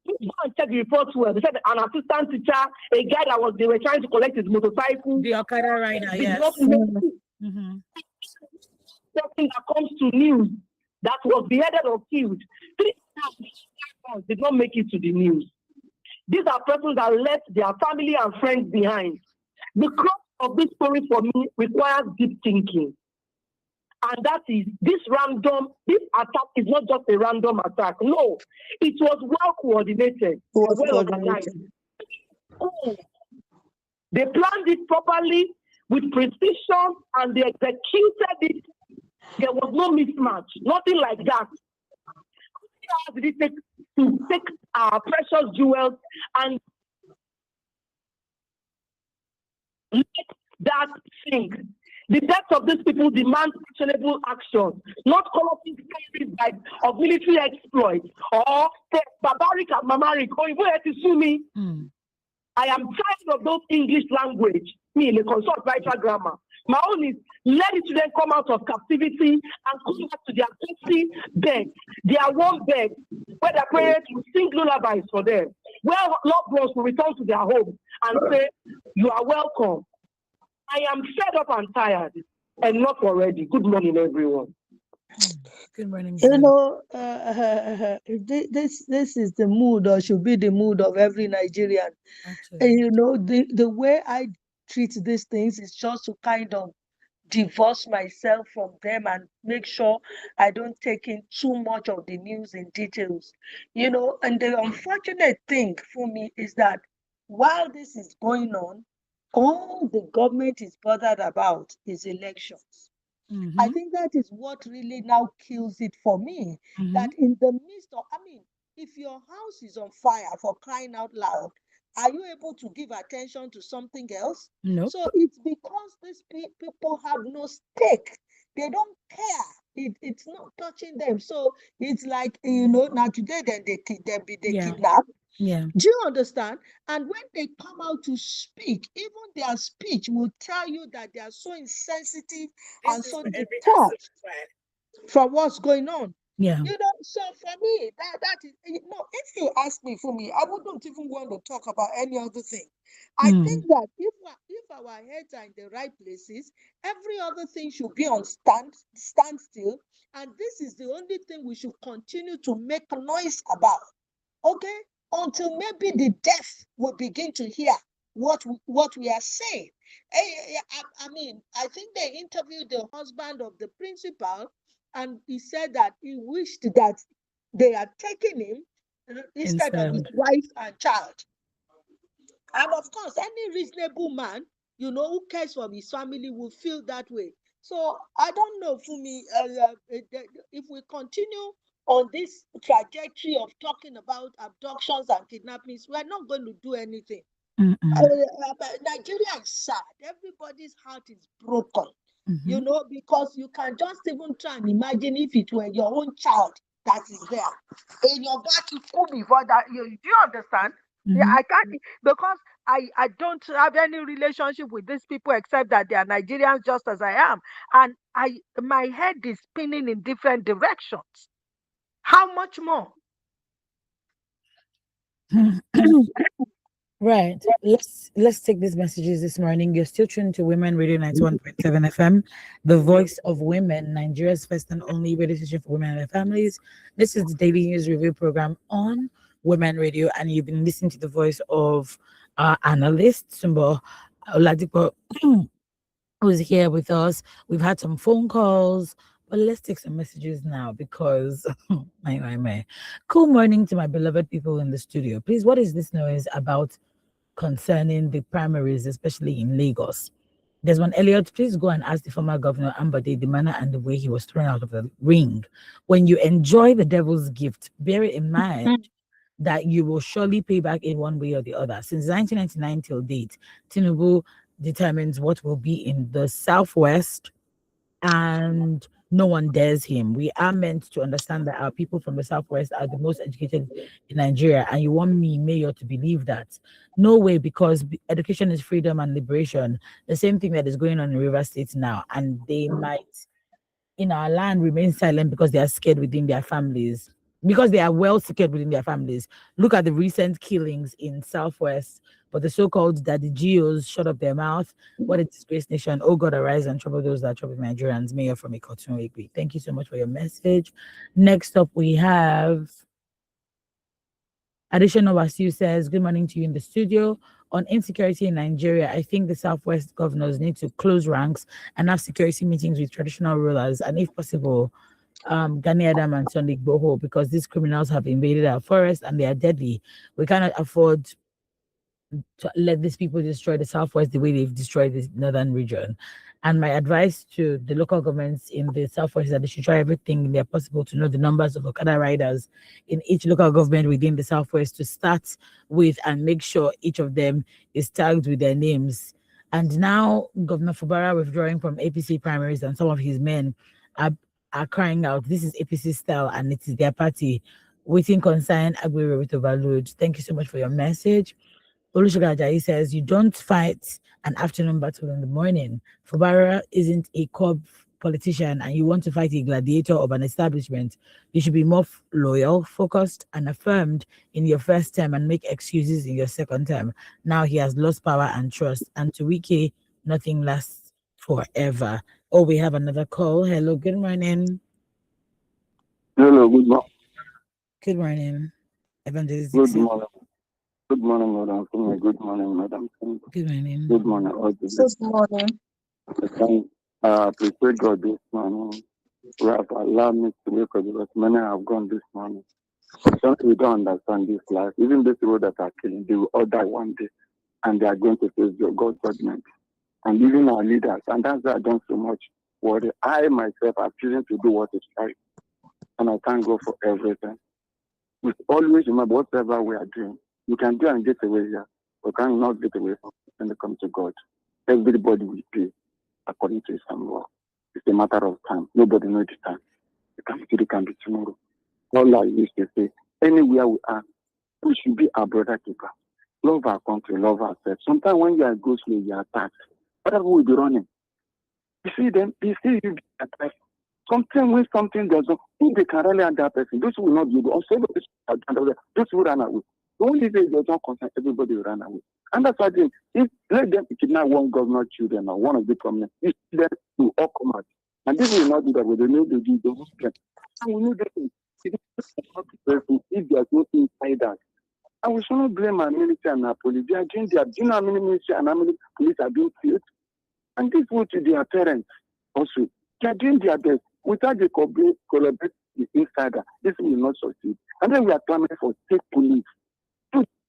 Go and check the reports well. They said an assistant teacher, a guy they were trying to collect his motorcycle. The Okada rider, yes. Something that comes to news that was beheaded or killed. 3 times did not make it to the news. These are persons that left their family and friends behind. The crux of this story for me requires deep thinking. And that is, this attack is not just a random attack. No, it was well coordinated. Well organized. They planned it properly with precision and they executed it. There was no mismatch, nothing like that. How did it take to take our precious jewels and let that sink? The deaths of these people demand actionable action, not colorful stories of military exploits or barbaric and mammaric or even to sue me. I am tired of those English language. Me, the consult writer grammar. My own is let the children come out of captivity and come back to their cozy bed, their warm bed, where their parents will sing lullabies for them, where loved ones will return to their homes and say, "You are welcome." I am fed up and tired, enough already. Good morning, everyone. Good morning. You know, this is the mood, or should be the mood of every Nigerian. And you know, the way I treat these things is just to kind of divorce myself from them and make sure I don't take in too much of the news in details. You know, and the unfortunate thing for me is that while this is going on, all the government is bothered about is elections. I think that is what really now kills it for me. That in the midst of, if your house is on fire, for crying out loud, are you able to give attention to something else? No. So it's because these people have no stake. They don't care. It's not touching them. So it's like, you know, now today then they kidnap. Yeah. Do you understand? And when they come out to speak, even their speech will tell you that they are so insensitive and so detached from what's going on. Yeah. You know, so for me, that is, you know, if you ask me, for me, I wouldn't even want to talk about any other thing. I think that if our heads are in the right places, every other thing should be on standstill, and this is the only thing we should continue to make noise about. Okay, until maybe the deaf will begin to hear what we are saying. I mean, I think they interviewed the husband of the principal, and he said that he wished that they had taken him instead of his wife and child. And of course, any reasonable man, who cares for his family will feel that way. So I don't know, Fumi, if we continue on this trajectory of talking about abductions and kidnappings, we're not going to do anything. Nigeria is sad. Everybody's heart is broken, because you can just even try and imagine if it were your own child that is there. In your back, it could be that. Do you understand? Yeah, I can't, because I don't have any relationship with these people except that they are Nigerians just as I am. And my head is spinning in different directions. How much more? Right. Let's take these messages this morning. You're still tuned to Women Radio 91.7 FM, the voice of women, Nigeria's first and only radio station for women and their families. This is the daily news review program on Women Radio, and you've been listening to the voice of our analyst, Sumbo Oladipo, who's here with us. We've had some phone calls, but let's take some messages now because, my. Cool morning to my beloved people in the studio. Please, what is this noise about concerning the primaries, especially in Lagos? There's one, Elliot, please go and ask the former governor, Ambode, the manner and the way he was thrown out of the ring. When you enjoy the devil's gift, bear it in mind that you will surely pay back in one way or the other. Since 1999 till date, Tinubu determines what will be in the Southwest, and no one dares him. We are meant to understand that our people from the Southwest are the most educated in Nigeria, and you want me, Mayor, to believe that? No way, because education is freedom and liberation, the same thing that is going on in Rivers State now, and they might, in our land, remain silent because they are scared within their families, because they are well secured within their families. Look at the recent killings in Southwest, but the so-called daddy geos shut up their mouth. What a disgrace nation. Oh God, arise and trouble those that trouble Nigerians. Mayor from Ikotun Igwe. Thank you so much for your message. Next up, we have Additional Wasu says, good morning to you in the studio. On insecurity in Nigeria, I think the Southwest governors need to close ranks and have security meetings with traditional rulers, and if possible, Gani Adam and Sunday Igboho, because these criminals have invaded our forest and they are deadly. We cannot afford to let these people destroy the Southwest the way they've destroyed the northern region. And my advice to the local governments in the Southwest is that they should try everything in their possible to know the numbers of Okada riders in each local government within the Southwest to start with, and make sure each of them is tagged with their names. And now Governor Fubara withdrawing from APC primaries, and some of his men are crying out, this is APC style and it is their party. Waiting concern Aguero with overload. Thank you so much for your message. Olusoga Ajayi says, you don't fight an afternoon battle in the morning. Fubara isn't a corp politician and you want to fight a gladiator of an establishment. You should be more loyal, focused, and affirmed in your first term and make excuses in your second term. Now he has lost power and trust. And to Wike, nothing lasts forever. Oh, we have another call. Hello, good morning. Hello, good morning. Good morning, Evangelist. Good morning. Good morning, Madam. Good morning, Madam. Good morning. Good morning. Good morning. I appreciate God this morning. You have allowed me to wake up because many have gone this morning. We don't understand this life. Even this road that are killing, they will all die one day, and they are going to face God's judgment. And even our leaders, and that's why I don't so much worry. I myself are choosing to do what is right, and I thank God for everything. We always remember whatever we are doing. You can do and get away here, but cannot get away from it when it comes to God. Everybody will pay according to his own law. It's a matter of time. Nobody knows the time. It can be tomorrow. All I used to say, anywhere we are, we should be our brother keeper. Love our country, love ourselves. Sometimes when you are go slow, you are attacked. Whatever will be running. You see them, you see you be attacked. Sometimes when something does not, if they can rally on that person, those will not be able, also those will run away. The only way they don't concern, everybody will run away. And that's why if let them kidnap one governor children or one of the prominent, if them to all come out. And this will not do that with the new they will spend. And we need them. It is not careful if there's no inside that. And we should not blame our military and our police. They are doing their, do you know how many military and how many police are being killed? And this will to their parents also. They are doing their best. Without the collaborate the insider, this will not succeed. And then we are clamoring for state police.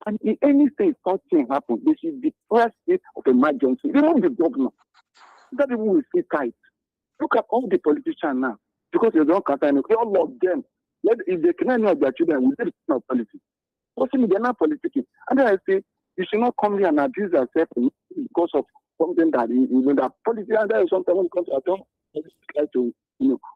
And in any state something happens, they should declare state of emergency. They won't be governor. That people will stay tight. Look at all the politicians now. Because they don't contain all of them. If they cannot know their children, we need to politics. Also, they're not politicking. And then I say, you should not come here and abuse yourself because of something that that politics. And there is sometimes when it comes to try to,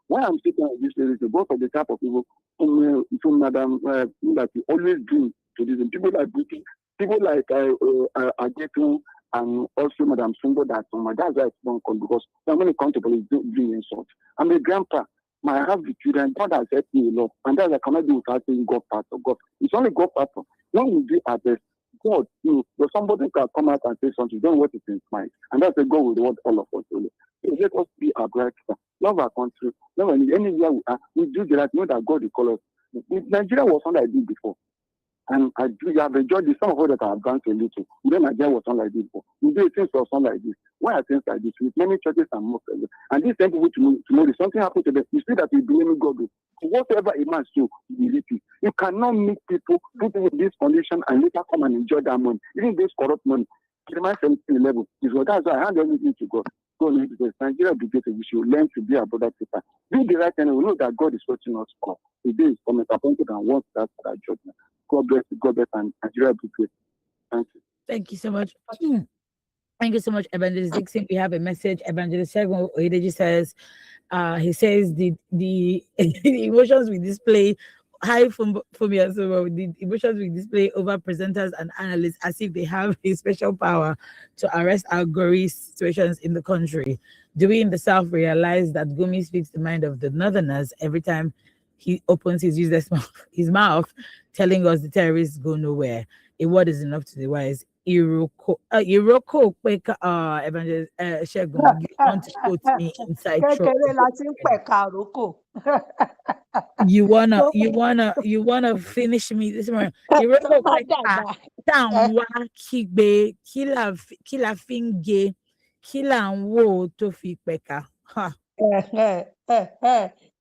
why I'm sitting on this area, both of the type of people from Madam that you always bring to this. People like Britain, people like Agetu, and also Madam Sumbo, that's why it's not called, because when it comes to politics, doing insult. I'm a grandpa. I have the children. God has helped me a lot. And that's I cannot do without saying God part of God. It's only God part of. When we do our best, God, but somebody can come out and say something, don't want it in mind. And that's a God will reward all of us. So let us be our bright star. Love our country. Love anywhere we are. We do the right. Know that God will call us. Nigeria was something I did before. And I do have enjoyed this. Some of us that have gone to a little. Then Nigeria was something like this before. We do things for something like this. Why are things like this? With many churches and most of them. And these same people tomorrow, something happened to them. You see that we blame God. Whatever a man shows, you repeat. You cannot make people put in this condition and later come and enjoy that money. Even this corrupt money. Jeremiah 17:11 is what that's why I hand everything to God. God knows this. Nigeria will be great. We should learn to be a brother keeper. Do the right thing. We know that God is watching us all. The day is coming appointed and wants that for that judgment. God bless and Nigeria will be great. Thank you. Thank you so much. Thank you so much, Evangelist Dixon. We have a message. Evangelist Segun Oyedeji says, he says the emotions we display, the emotions we display over presenters and analysts as if they have a special power to arrest our gory situations in the country. Do we in the South realize that Gumi speaks the mind of the Northerners every time he opens his useless mouth, telling us the terrorists go nowhere? A word is enough to the wise. Iroko Evangelist Shegun, you want to quote me inside you wanna finish me this morning. Iroko kila finge kila nwo to fi peka.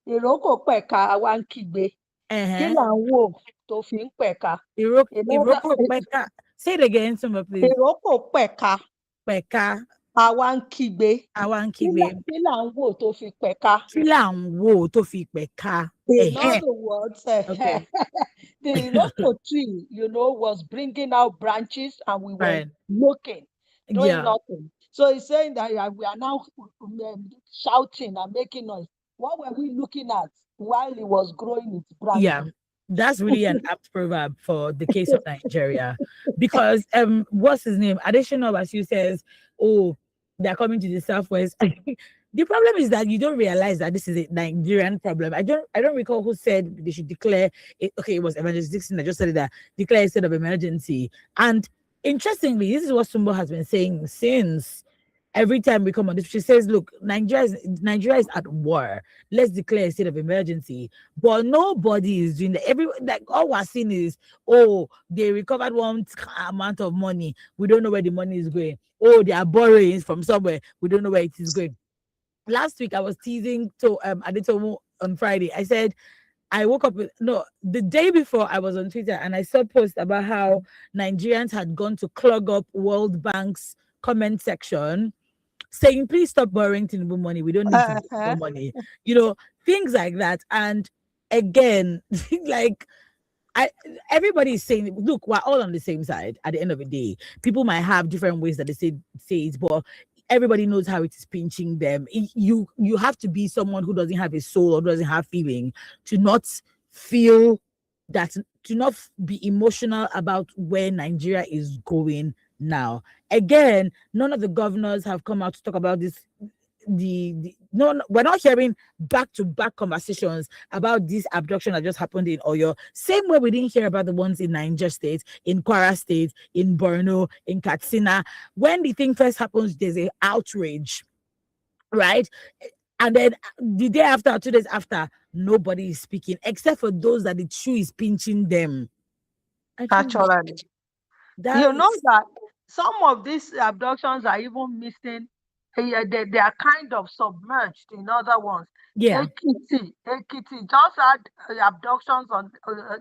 Iroko peka wa nkigbe kila nwo to fi peka. Iroko peka. Say it again, Sumba, please. Iroko peka. Peka. Awankigbe. Kila nwo to fi peka. Kila nwo to fi peka. In other words, okay. The Iroko tree, was bringing out branches and we were looking, doing nothing. So he's saying that we are now shouting and making noise. What were we looking at while it was growing its branches? Yeah. That's really an apt proverb for the case of Nigeria, because what's his name? Additional Basu says, "Oh, they're coming to the Southwest." The problem is that you don't realize that this is a Nigerian problem. I don't recall who said they should declare it. Okay, it was Evangelist Dixon that just said that declare a state of emergency. And interestingly, this is what Sumbo has been saying since. Every time we come on this, she says, look, Nigeria is at war. Let's declare a state of emergency. But nobody is doing that. All we're seeing is, they recovered one amount of money. We don't know where the money is going. They are borrowing from somewhere. We don't know where it is going. Last week, I was teasing to Adetomo on Friday. I said, I woke up the day before I was on Twitter and I saw a post about how Nigerians had gone to clog up World Bank's comment section, saying, please stop borrowing Tinubu money. We don't need to borrow money. Things like that. And again, everybody is saying, look, we're all on the same side at the end of the day. People might have different ways that they say it, but everybody knows how it is pinching them. You have to be someone who doesn't have a soul or doesn't have feeling to not feel that, to not be emotional about where Nigeria is going now. Again, none of the governors have come out to talk about this no, we're not hearing back-to-back conversations about this abduction that just happened in Oyo. Same way we didn't hear about the ones in Niger State, in Kwara State, in Borno, in Katsina. When the thing first happens, there's an outrage, right? And then the day after, 2 days after, nobody is speaking except for those that the shoe is pinching them. Actually, you know that some of these abductions are even missing. They are kind of submerged in other ones. Yeah. Ekiti just had abductions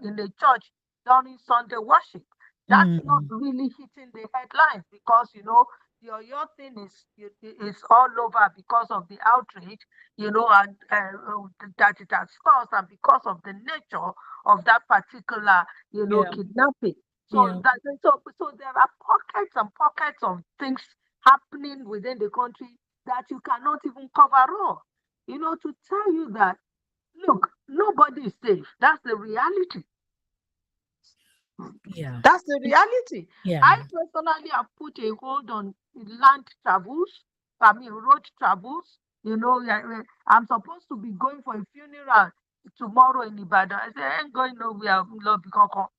in the church during Sunday worship. That's not really hitting the headlines because your thing is all over because of the outrage, and that it has caused, and because of the nature of that particular, kidnapping. So so there are pockets and pockets of things happening within the country that you cannot even cover all. To tell you that, look, nobody is safe. That's the reality. Yeah. That's the reality. Yeah. I personally have put a hold on road travels. I'm supposed to be going for a funeral tomorrow in Ibadan. I say, I ain't going nowhere, Lord, because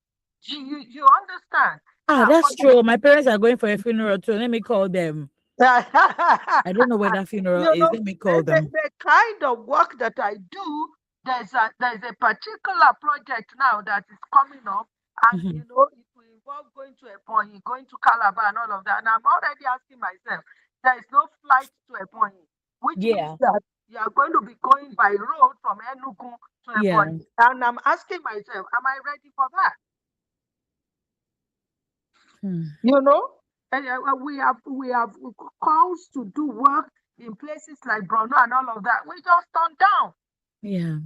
you understand? That's true. My parents are going for a funeral too. Let me call them. I don't know where that funeral is. Let me call them. The kind of work that I do, there's a particular project now that is coming up, and it will involve going to Ebonyi, going to Calabar, and all of that. And I'm already asking myself, there is no flight to Ebonyi, which means that you are going to be going by road from Enugu to Ebonyi. And I'm asking myself, am I ready for that? We have calls to do work in places like Borno and all of that. We just turn down. Yeah.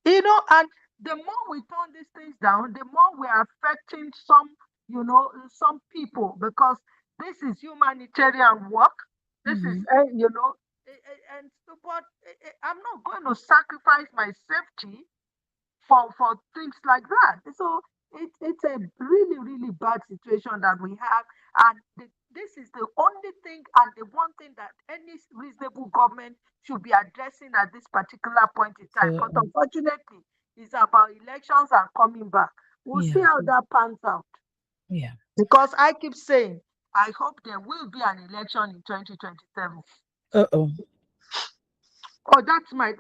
And the more we turn these things down, the more we are affecting some people, because this is humanitarian work. This is, but I'm not going to sacrifice my safety for things like that. So it's a really, really bad situation that we have. And this is the only thing and the one thing that any reasonable government should be addressing at this particular point in time. But unfortunately, it's about elections and coming back. We'll see how that pans out. Yeah. Because I keep saying, I hope there will be an election in 2027. Oh, that's my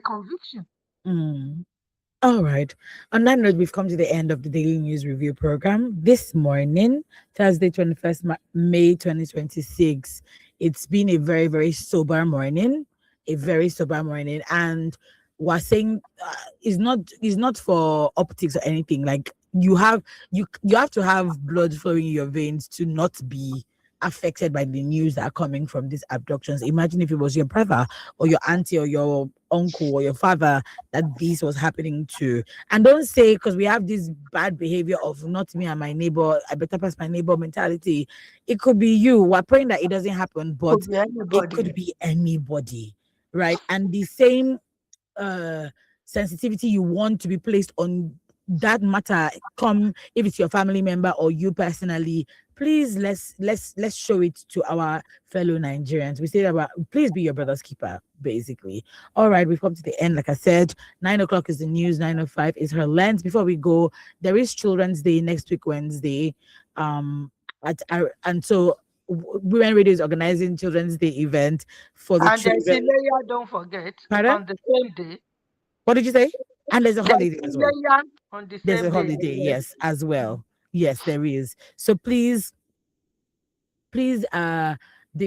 conviction. All right. On that note, we've come to the end of the Daily News Review program this morning, Thursday, 21st May 2026. It's been a very, very sober morning, and we're saying it's not for optics or anything. Like you have to have blood flowing in your veins to not be affected by the news that are coming from these abductions. Imagine if it was your brother or your auntie or your uncle or your father that this was happening to. And don't say, because we have this bad behavior of not me and my neighbor, I better pass my neighbor mentality. It could be you. We're praying that it doesn't happen, but it could be anybody, right? And the same sensitivity you want to be placed on that matter, come if it's your family member or you personally, please let's show it to our fellow Nigerians. We say about please be your brother's keeper, basically. All right, we've come to the end. Like I said, 9 o'clock is the news, 9:05 is her lens. Before we go, there is Children's Day next week, Wednesday. And so Women Radio is organizing Children's Day event for the children. And don't forget, on the same day. What did you say? And there's a holiday as well. On the there's same a holiday, yes, as well. Yes, there is. So please, the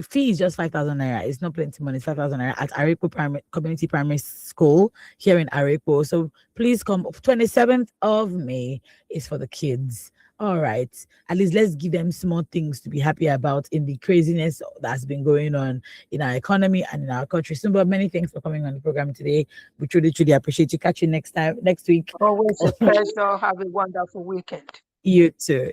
fee is just 5,000 naira. It's not plenty money. It's 5,000 naira at Arepo Community Primary School here in Arepo. So please come. 27th of May is for the kids. All right. At least let's give them small things to be happy about in the craziness that's been going on in our economy and in our country. So, but many thanks for coming on the program today. We truly, truly appreciate you. Catch you next week. Always a pleasure. Have a wonderful weekend. You too.